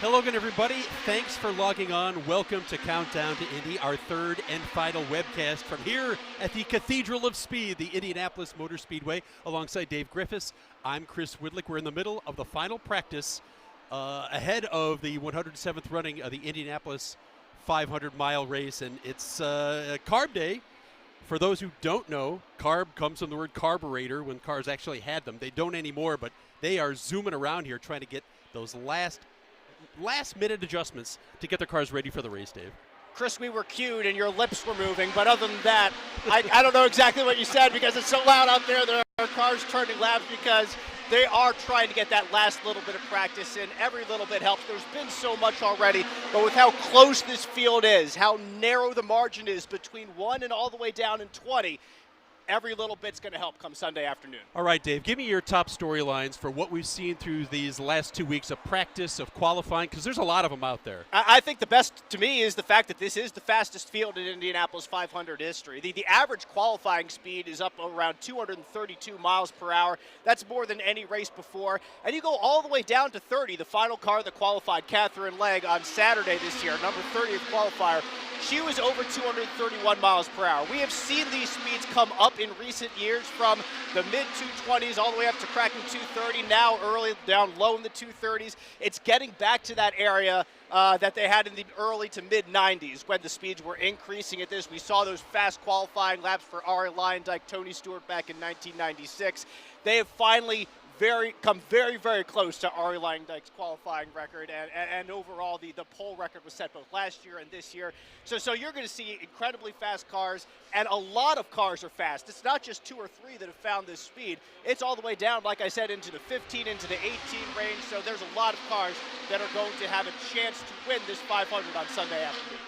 Hello again, everybody. Thanks for logging on. Welcome to Countdown to Indy, our third and final webcast from here at the Cathedral of Speed, the Indianapolis Motor Speedway, alongside Dave Griffiths. I'm Chris Widlick. We're in the middle of the final practice ahead of the 107th running of the Indianapolis 500-mile race, and it's Carb Day. For those who don't know, carb comes from the word carburetor when cars actually had them. They don't anymore, but they are zooming around here trying to get those last-minute adjustments to get their cars ready for the race, Dave. Chris, we were cued and your lips were moving, but other than that, I don't know exactly what you said because it's so loud out there. There are cars turning laps because they are trying to get that last little bit of practice in. Every little bit helps. There's been so much already, but with how close this field is, how narrow the margin is between 1 and all the way down in 20, every little bit's going to help come Sunday afternoon. All right, Dave, give me your top storylines for what we've seen through these last 2 weeks of practice, of qualifying, because there's a lot of them out there. I think the best to me is the fact that this is the fastest field in Indianapolis 500 history. The average qualifying speed is up around 232 miles per hour. That's more than any race before. And you go all the way down to 30. The final car that qualified, Katherine Legge, on Saturday this year, number 30th qualifier, she was over 231 miles per hour. We have seen these speeds come up in recent years from the mid-220s all the way up to cracking 230, now early down low in the 230s. It's getting back to that area that they had in the early to mid-90s when the speeds were increasing at this. We saw those fast qualifying laps for Arie Luyendyk, Tony Stewart back in 1996. They have finally come very, very close to Arie Luyendyk's qualifying record, and overall the pole record was set both last year and this year. So you're going to see incredibly fast cars, and a lot of cars are fast. It's not just 2 or 3 that have found this speed. It's all the way down, like I said, into the 15, into the 18 range. So there's a lot of cars that are going to have a chance to win this 500 on Sunday afternoon.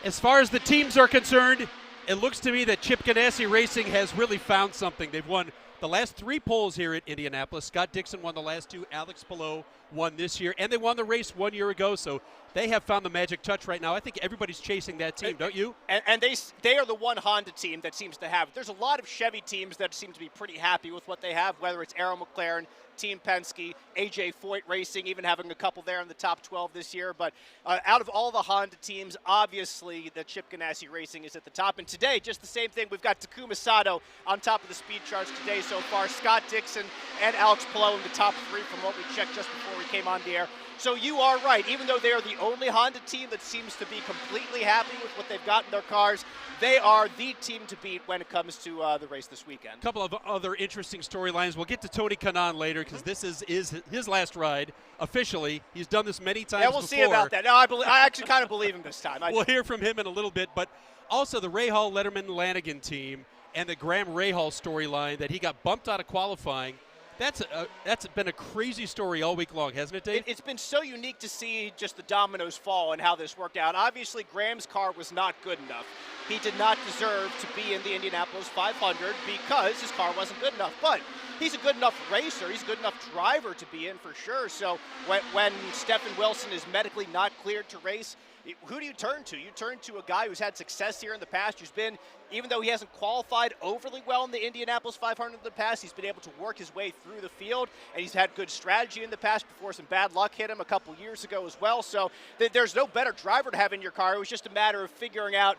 As far as the teams are concerned, it looks to me that Chip Ganassi Racing has really found something. They've won the last 3 poles here at Indianapolis. Scott Dixon won the last 2. Alex Palou won this year. And they won the race 1 year ago. So they have found the magic touch right now. I think everybody's chasing that team, don't you? And they are the one Honda team that seems to have it. There's a lot of Chevy teams that seem to be pretty happy with what they have, whether it's Arrow McLaren, Team Penske, AJ Foyt Racing, even having a couple there in the top 12 this year. But out of all the Honda teams, obviously the Chip Ganassi Racing is at the top. And today, just the same thing. We've got Takuma Sato on top of the speed charts today so far. Scott Dixon and Alex Palou in the top 3 from what we checked just before we came on the air. So you are right. Even though they are the only Honda team that seems to be completely happy with what they've got in their cars, they are the team to beat when it comes to the race this weekend. A couple of other interesting storylines. We'll get to Tony Kanaan later because this is his last ride officially. He's done this many times before. Yeah, we'll see about that. No, I actually kind of believe him this time. We'll hear from him in a little bit. But also the Rahal, Letterman, Lanigan team and the Graham Rahal storyline that he got bumped out of qualifying. That's been a crazy story all week long, hasn't it, Dave? It's been so unique to see just the dominoes fall and how this worked out. Obviously, Graham's car was not good enough. He did not deserve to be in the Indianapolis 500 because his car wasn't good enough. But he's a good enough racer. He's a good enough driver to be in for sure. So when Stephen Wilson is medically not cleared to race, who do you turn to? You turn to a guy who's had success here in the past, who's been, even though he hasn't qualified overly well in the Indianapolis 500 in the past, he's been able to work his way through the field, and he's had good strategy in the past before some bad luck hit him a couple years ago as well. So there's no better driver to have in your car. It was just a matter of figuring out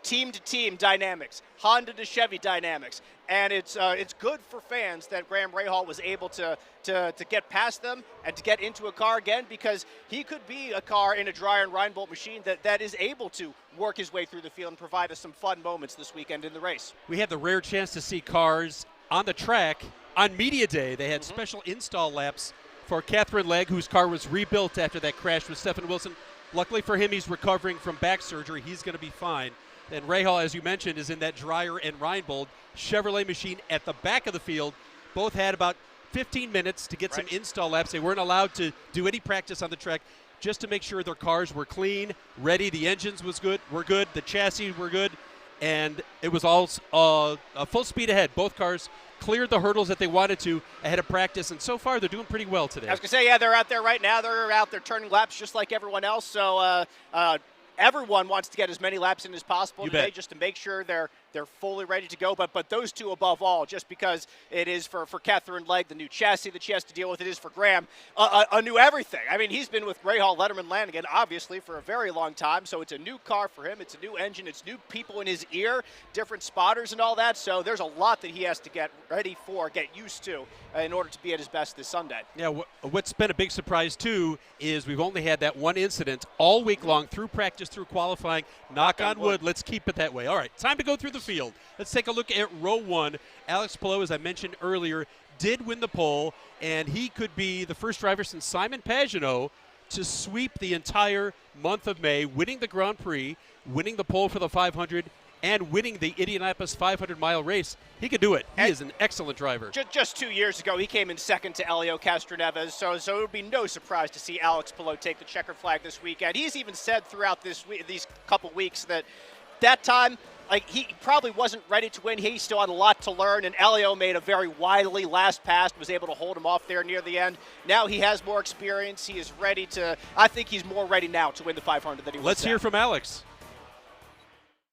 team-to-team dynamics, Honda to Chevy dynamics. And it's good for fans that Graham Rahal was able to get past them and to get into a car again, because he could be a car in a Dreyer and Reinbolt machine that is able to work his way through the field and provide us some fun moments this weekend in the race. We had the rare chance to see cars on the track on Media Day. They had special install laps for Katherine Legge, whose car was rebuilt after that crash with Stephen Wilson. Luckily for him, he's recovering from back surgery. He's going to be fine. And Rahal, as you mentioned, is in that Dreyer and Reinbold Chevrolet machine at the back of the field. Both had about 15 minutes to get some install laps. They weren't allowed to do any practice on the track just to make sure their cars were clean, ready. The engines were good. The chassis were good. And it was all full speed ahead. Both cars cleared the hurdles that they wanted to ahead of practice, and so far they're doing pretty well today. I was going to say, yeah, they're out there right now. They're out there turning laps just like everyone else. So everyone wants to get as many laps in as possible today just to make sure they're They're fully ready to go, but those two above all, just because it is for Catherine Legg, the new chassis that she has to deal with, it is for Graham, a new everything. I mean, he's been with Rahal, Letterman, Lanigan, obviously, for a very long time, so it's a new car for him. It's a new engine. It's new people in his ear, different spotters and all that, so there's a lot that he has to get ready for, get used to, in order to be at his best this Sunday. Yeah, what's been a big surprise, too, is we've only had that one incident all week long, through practice, through qualifying. Knock on wood. Let's keep it that way. All right, time to go through the field. Let's take a look at row one. Alex Palou, as I mentioned earlier, did win the pole, and he could be the first driver since Simon Pagenaud to sweep the entire month of May, winning the Grand Prix, winning the pole for the 500, and winning the Indianapolis 500-mile race. He could do it. He is an excellent driver. Just 2 years ago, he came in second to Elio Castroneves, so it would be no surprise to see Alex Palou take the checkered flag this weekend. He's even said throughout these couple weeks that time, like, he probably wasn't ready to win. He still had a lot to learn, and Elio made a very wily last pass, was able to hold him off there near the end. Now he has more experience. He is ready to – I think he's more ready now to win the 500 than he was. Let's hear from Alex.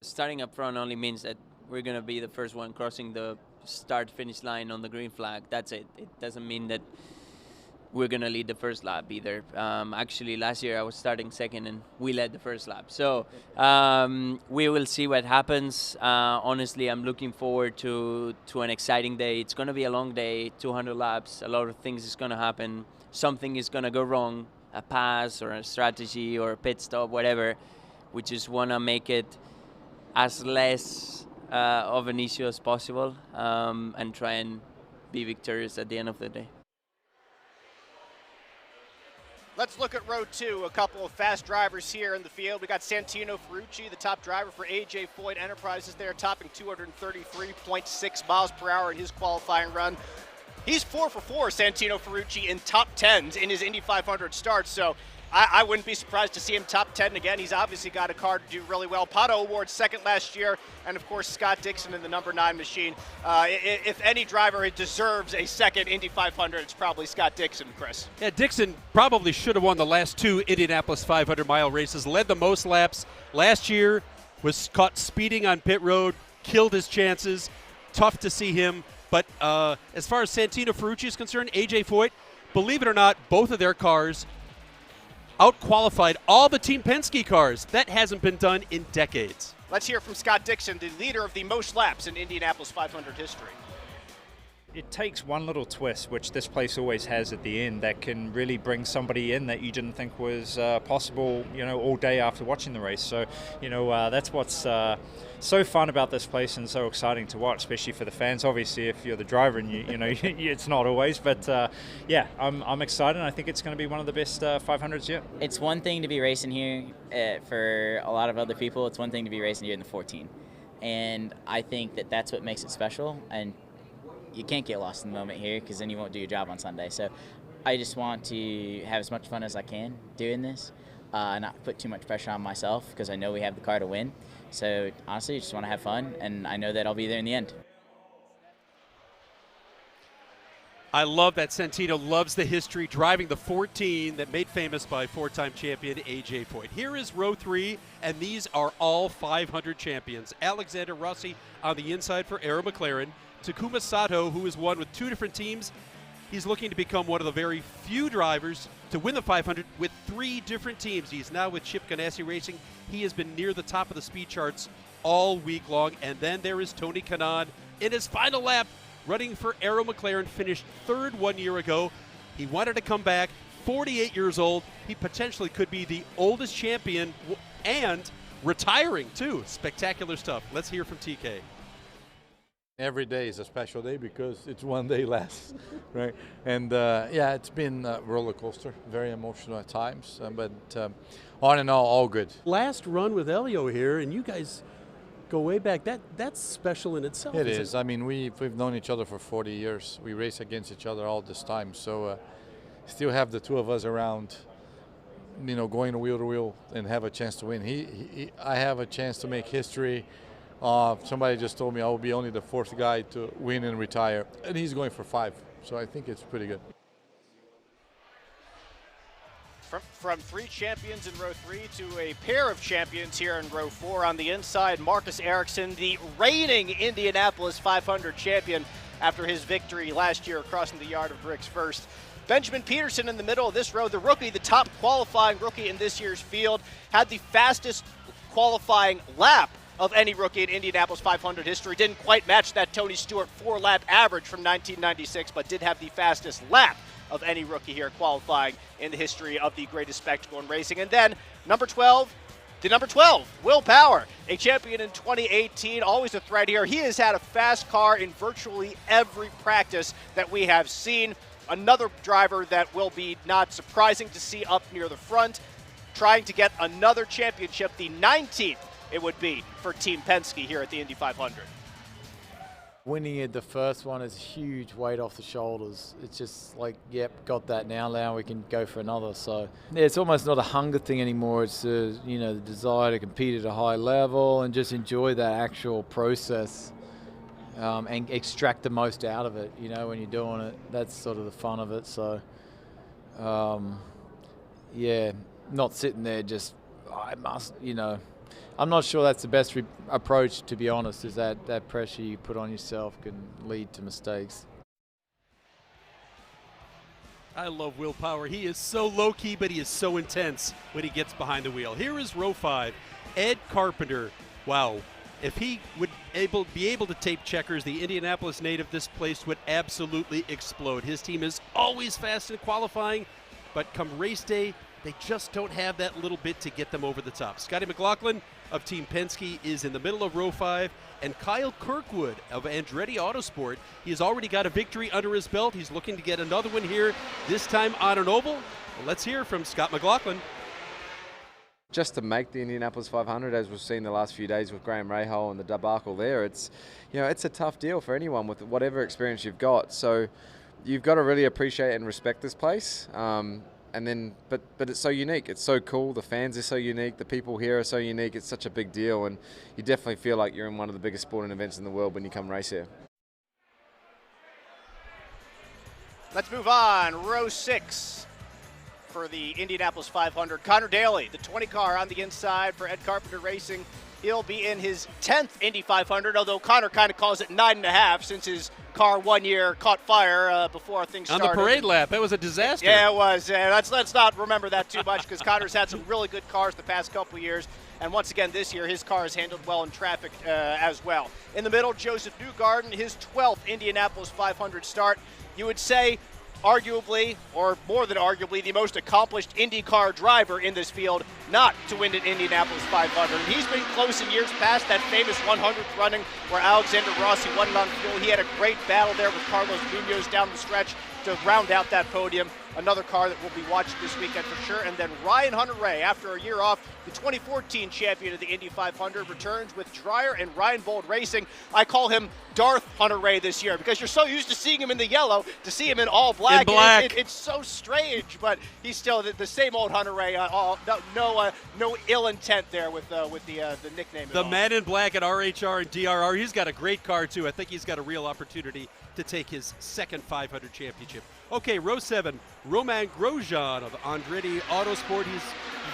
Starting up front only means that we're going to be the first one crossing the start-finish line on the green flag. That's it. It doesn't mean that we're going to lead the first lap either. Actually, last year I was starting second and we led the first lap. So we will see what happens. Honestly, I'm looking forward to an exciting day. It's going to be a long day, 200 laps. A lot of things is going to happen. Something is going to go wrong, a pass or a strategy or a pit stop, whatever. We just want to make it as less of an issue as possible and try and be victorious at the end of the day. Let's look at row two. A couple of fast drivers here in the field. We got Santino Ferrucci, the top driver for AJ Foyt Enterprises there, topping 233.6 miles per hour in his qualifying run. He's 4 for 4, Santino Ferrucci, in top 10s in his Indy 500 starts, so I wouldn't be surprised to see him top 10 again. He's obviously got a car to do really well. Pato O'Ward second last year, and of course Scott Dixon in the number 9 machine. If any driver deserves a second Indy 500, it's probably Scott Dixon, Chris. Yeah, Dixon probably should have won the last 2 Indianapolis 500-mile races, led the most laps. Last year was caught speeding on pit road, killed his chances. Tough to see him. But as far as Santino Ferrucci is concerned, AJ Foyt, believe it or not, both of their cars out-qualified all the Team Penske cars. That hasn't been done in decades. Let's hear from Scott Dixon, the leader of the most laps in Indianapolis 500 history. It takes one little twist, which this place always has at the end, that can really bring somebody in that you didn't think was possible, all day after watching the race. So, that's what's so fun about this place and so exciting to watch, especially for the fans. Obviously, if you're the driver and it's not always. But yeah, I'm excited. And I think it's going to be one of the best 500s yet. It's one thing to be racing here for a lot of other people. It's one thing to be racing here in the 14, and I think that's what makes it special. And you can't get lost in the moment here, because then you won't do your job on Sunday. So I just want to have as much fun as I can doing this, not put too much pressure on myself, because I know we have the car to win. So honestly, I just want to have fun, and I know that I'll be there in the end. I love that Santino loves the history, driving the 14 that made famous by 4-time champion AJ Foyt. Here is row 3, and these are all 500 champions. Alexander Rossi on the inside for Arrow McLaren. Takuma Sato, who has won with 2 different teams. He's looking to become one of the very few drivers to win the 500 with 3 different teams. He's now with Chip Ganassi Racing. He has been near the top of the speed charts all week long. And then there is Tony Kanaan in his final lap, running for Arrow McLaren, finished 3rd 1 year ago. He wanted to come back, 48 years old. He potentially could be the oldest champion and retiring, too. Spectacular stuff. Let's hear from TK. Every day is a special day because it's one day less, right? And yeah, it's been a roller coaster, very emotional at times, but on and all good. Last run with Elio here, and you guys go way back. That's special in itself. It is. I mean, we've known each other for 40 years. We race against each other all this time, so still have the 2 of us around, going wheel to wheel and have a chance to win. I have a chance to make history. Somebody just told me I will be only the 4th guy to win and retire, and he's going for 5, so I think it's pretty good. From 3 champions in row 3 to a pair of champions here in row 4 on the inside, Marcus Ericsson, the reigning Indianapolis 500 champion after his victory last year crossing the yard of bricks first. Benjamin Peterson in the middle of this row, the rookie, the top qualifying rookie in this year's field, had the fastest qualifying lap of any rookie in Indianapolis 500 history. Didn't quite match that Tony Stewart 4-lap average from 1996, but did have the fastest lap of any rookie here qualifying in the history of the greatest spectacle in racing. And then number 12, Will Power, a champion in 2018, always a threat here. He has had a fast car in virtually every practice that we have seen. Another driver that will be not surprising to see up near the front, trying to get another championship, the 19th it would be for Team Penske here at the Indy 500. Winning it, the first one, is huge weight off the shoulders. It's just like, yep, got that now we can go for another. So yeah, it's almost not a hunger thing anymore. It's the desire to compete at a high level and just enjoy that actual process and extract the most out of it. When you're doing it, that's sort of the fun of it. So yeah, not sitting there just I must, I'm not sure that's the best approach, to be honest, is that pressure you put on yourself can lead to mistakes. I love Will Power. He is so low-key, but he is so intense when he gets behind the wheel. Here is row 5, Ed Carpenter. Wow. If he would be able to tape checkers, the Indianapolis native, this place would absolutely explode. His team is always fast in qualifying, but come race day, they just don't have that little bit to get them over the top. Scotty McLaughlin of Team Penske is in the middle of row 5, and Kyle Kirkwood of Andretti Autosport, he has already got a victory under his belt. He's looking to get another one here, this time on an oval. Well, let's hear from Scott McLaughlin. Just to make the Indianapolis 500, as we've seen the last few days with Graham Rahal and the debacle there, it's a tough deal for anyone with whatever experience you've got. So you've got to really appreciate and respect this place. But it's so unique. It's so cool. The fans are so unique. The people here are so unique. It's such a big deal, and you definitely feel like you're in one of the biggest sporting events in the world when you come race here. Let's move on. Row 6 for the Indianapolis 500. Connor Daly, the 20 car on the inside for Ed Carpenter Racing. He'll be in his 10th Indy 500, although Connor kind of calls it 9.5 since his car 1 year caught fire before things started. On the parade lap, that was a disaster. Yeah, it was. Let's not remember that too much because Connor's had some really good cars the past couple of years. And once again this year, his car has handled well in traffic as well. In the middle, Joseph Newgarden, his 12th Indianapolis 500 start. You would say arguably, or more than arguably, the most accomplished IndyCar driver in this field not to win an Indianapolis 500. And he's been close in years past, that famous 100th running where Alexander Rossi won it on fuel. He had a great battle there with Carlos Munoz down the stretch to round out that podium. Another car that we'll be watching this weekend for sure. And then Ryan Hunter-Reay, after a year off, the 2014 champion of the Indy 500, returns with Dreyer and Ryan Bold Racing. I call him Darth Hunter-Reay this year because you're so used to seeing him in the yellow, to see him in all black. In black. It's so strange, but he's still the same old Hunter-Reay. No ill intent there with the nickname. The man in black at RHR and DRR. He's got a great car too. I think he's got a real opportunity to take his second 500 championship. Okay, row 7, Romain Grosjean of Andretti Autosport. He's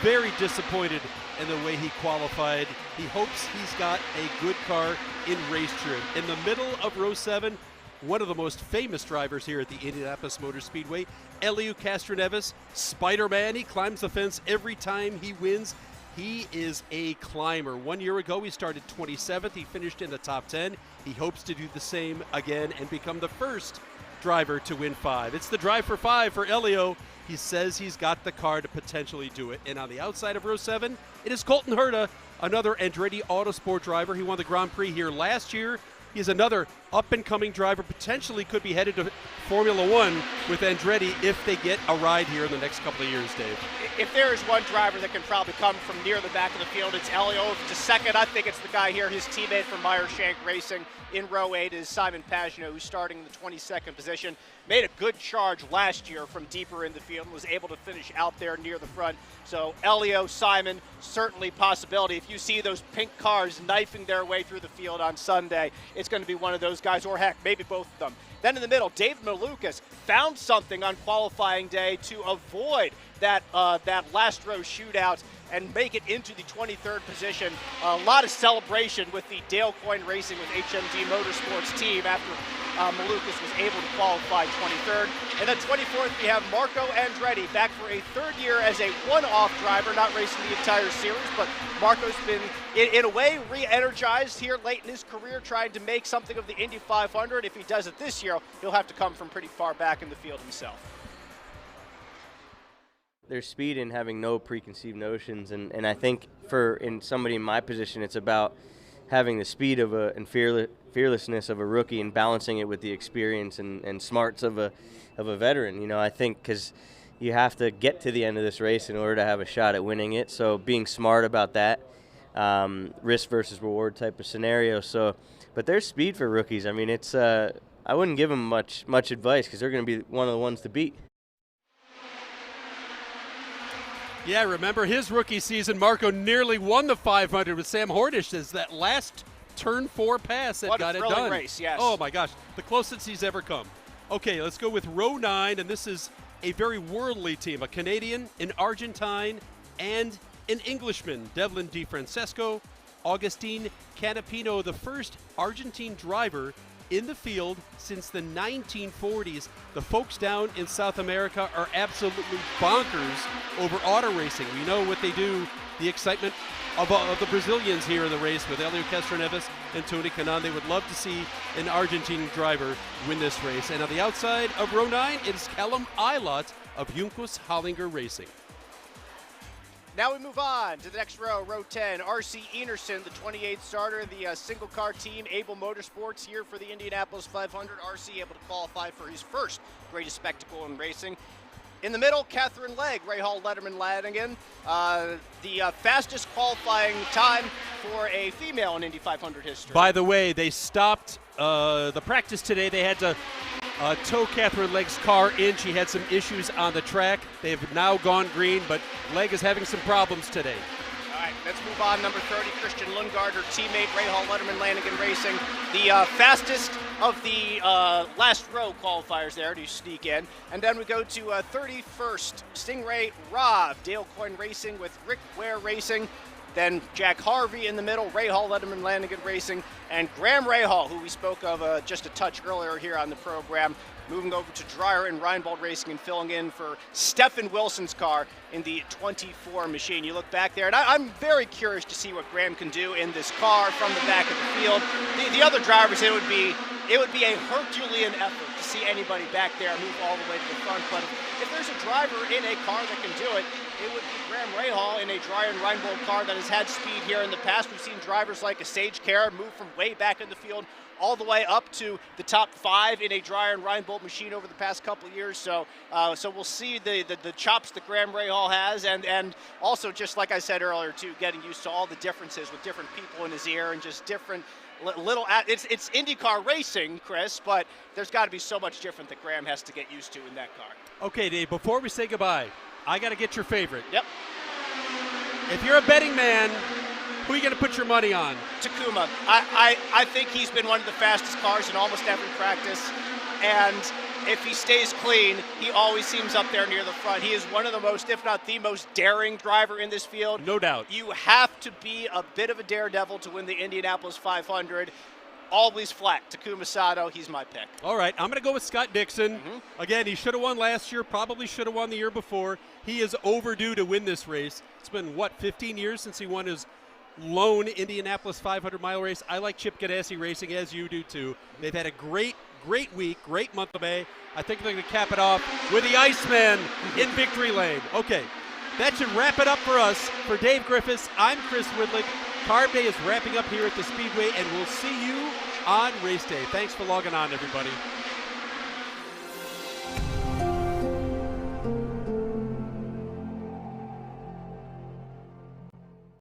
very disappointed in the way he qualified. He hopes he's got a good car in race trim. In the middle of row 7, one of the most famous drivers here at the Indianapolis Motor Speedway, Helio Castroneves, Spider-Man. He climbs the fence every time he wins. He is a climber. 1 year ago, he started 27th. He finished in the top 10. He hopes to do the same again and become the first driver to win 5. It's the drive for 5 for Helio. He says he's got the car to potentially do it. And on the outside of row 7, it is Colton Herta, another Andretti Autosport driver. He won the Grand Prix here last year. He's another up-and-coming driver, potentially could be headed to Formula One with Andretti if they get a ride here in the next couple of years, Dave. If there is one driver that can probably come from near the back of the field, it's Helio. To second, I think it's the guy here, his teammate from Meyer-Shank Racing. In row 8 is Simon Pagenaud, who's starting in the 22nd position. Made a good charge last year from deeper in the field and was able to finish out there near the front. So Helio, Simon, certainly possibility. If you see those pink cars knifing their way through the field on Sunday, it's going to be one of those guys, or heck, maybe both of them. Then in the middle, David Malukas found something on qualifying day to avoid that last row shootout and make it into the 23rd position. A lot of celebration with the Dale Coyne Racing with HMD Motorsports team after Malukas was able to qualify 23rd. And then 24th, we have Marco Andretti back for a third year as a one-off driver, not racing the entire series, but Marco's been, in a way, re-energized here late in his career, trying to make something of the Indy 500. If he does it this year, he'll have to come from pretty far back in the field himself. There's speed in having no preconceived notions, and I think in somebody in my position, it's about having the speed of and fearlessness of a rookie and balancing it with the experience and smarts of a veteran. You know, I think because you have to get to the end of this race in order to have a shot at winning it. So being smart about that, risk versus reward type of scenario. So, but there's speed for rookies. I mean, it's I wouldn't give them much advice because they're going to be one of the ones to beat. Yeah, remember his rookie season, Marco nearly won the 500 with Sam Hornish as that last turn 4 pass that got it done. What a thrilling race, yes. Oh my gosh, the closest he's ever come. Okay, let's go with row 9, and this is a very worldly team, a Canadian, an Argentine, and an Englishman, Devlin DeFrancesco, Augustine Canapino, the first Argentine driver in the field since the 1940s. The folks down in South America are absolutely bonkers over auto racing. We know what they do, the excitement of the Brazilians here in the race with Helio Castroneves and Tony Kanaan. They would love to see an Argentine driver win this race. And on the outside of row 9, it is Callum Eilert of Juncos Hollinger Racing. Now we move on to the next row, row 10. RC Enerson, the 28th starter, the single car team, Able Motorsports here for the Indianapolis 500. RC able to qualify for his first greatest spectacle in racing. In the middle, Catherine Legg, Rahal Letterman Lanigan, the fastest qualifying time for a female in Indy 500 history. By the way, they stopped the practice today. They had to tow Catherine Legg's car in. She had some issues on the track. They have now gone green, but Legg is having some problems today. All right, let's move on. Number 30, Christian Lundgaard, her teammate, Rahal Letterman Lanigan Racing. The fastest of the last row qualifiers there to sneak in. And then we go to 31st, Stingray Robb, Dale Coyne Racing with Rick Ware Racing. Then Jack Harvey in the middle, Rahal Letterman Lanigan Racing, and Graham Rahal, who we spoke of just a touch earlier here on the program, moving over to Dreyer and Reinbold Racing and filling in for Stephen Wilson's car in the 24 machine. You look back there, and I'm very curious to see what Graham can do in this car from the back of the field. The other drivers, it would be a Herculean effort to see anybody back there move all the way to the front. But if there's a driver in a car that can do it, it would be Graham Rahal in a Dreyer and Reinbold car that has had speed here in the past. We've seen drivers like a Sage Carr move from way back in the field all the way up to the top 5 in a Dreyer and Reinbold machine over the past couple of years. So we'll see the chops that Graham Rahal has, and also, just like I said earlier too, getting used to all the differences with different people in his ear and just different little. It's IndyCar racing, Chris, but there's got to be so much different that Graham has to get used to in that car. Okay, Dave, before we say goodbye, I got to get your favorite. Yep. If you're a betting man, who are you going to put your money on? Takuma. I think he's been one of the fastest cars in almost every practice, and if he stays clean, he always seems up there near the front. He is one of the most, if not the most daring driver in this field. No doubt. You have to be a bit of a daredevil to win the Indianapolis 500. Always flat. Takuma Sato, he's my pick. All right, I'm going to go with Scott Dixon. Again, he should have won last year, probably should have won the year before. He is overdue to win this race. It's been, 15 years since he won his lone Indianapolis 500-mile race. I like Chip Ganassi Racing, as you do too. They've had a great week, great month of May. I think they're going to cap it off with the Iceman in victory lane. Okay, that should wrap it up for us. For Dave Griffiths, I'm Chris Widlick. Carb Day is wrapping up here at the Speedway, and we'll see you on race day. Thanks for logging on, everybody.